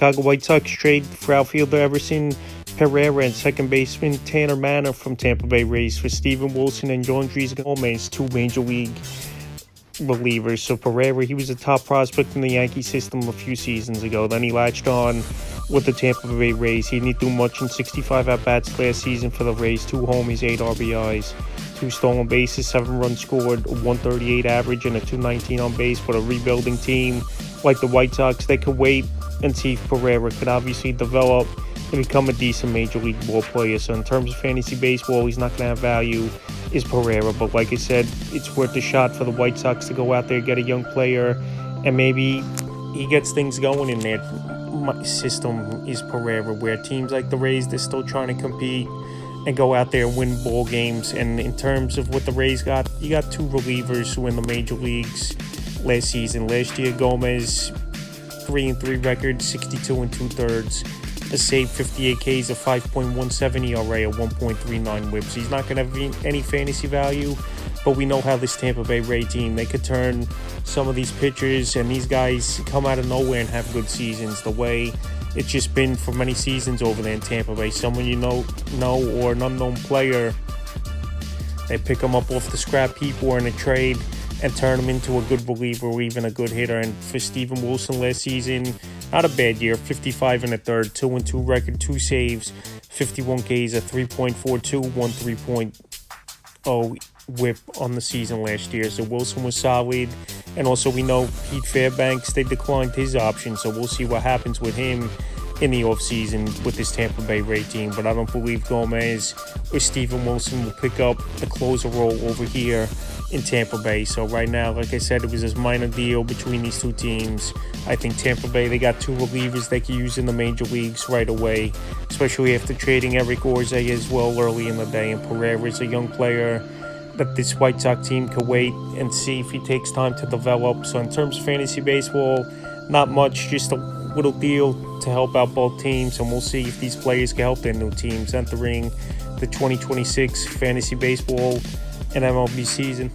Chicago White Sox trade for outfielder Everson Pereira and second baseman Tanner Manor from Tampa Bay Rays for Steven Wilson and Andres Gomez, two major league relievers. So Pereira, he was a top prospect in the Yankee system a few seasons ago. Then he latched on with the Tampa Bay Rays. He didn't do much in 65 at-bats last season for the Rays, 2 homers, 8 RBIs, 2 stolen bases, 7 runs scored, a 138 average, and a 219 on base. But a rebuilding team like the White Sox, they could wait and see if Pereira could obviously develop and become a decent major league ball player. So in terms of fantasy baseball, he's not going to have value, is Pereira. But like I said, it's worth a shot for the White Sox to go out there, get a young player, and maybe he gets things going in their system, is Pereira, where teams like the Rays, they're still trying to compete and go out there and win ball games. And in terms of what the Rays got, you got 2 relievers who win the major leagues last season. Last year, Gomez, 3-3 record, 62 2/3, a save, 58 Ks, a 5.17 ERA, a 1.39 whip. So he's not going to have any fantasy value, but we know how this Tampa Bay Ray team, they could turn some of these pitchers and these guys come out of nowhere and have good seasons, the way it's just been for many seasons over there in Tampa Bay. Someone you know or an unknown player, they pick them up off the scrap heap or in a trade and turn him into a good reliever or even a good hitter. And for Steven Wilson last season, not a bad year, 55 1/3, 2-2 record, 2 saves, 51 Ks, a 3.42, 3.0 whip on the season last year. So Wilson was solid. And also we know Pete Fairbanks, they declined his option, so we'll see what happens with him in the offseason with this Tampa Bay Ray team. But I don't believe Gomez or Steven Wilson will pick up the closer role over here in Tampa Bay. So right now, like I said, it was this minor deal between these two teams. I think Tampa Bay, they got 2 relievers they can use in the major leagues right away, especially after trading Eric Orze as well early in the day. And Pereira is a young player that this White Sox team could wait and see if he takes time to develop. So in terms of fantasy baseball, not much, just a little deal to help out both teams, and we'll see if these players can help their new teams entering the 2026 fantasy baseball and MLB season.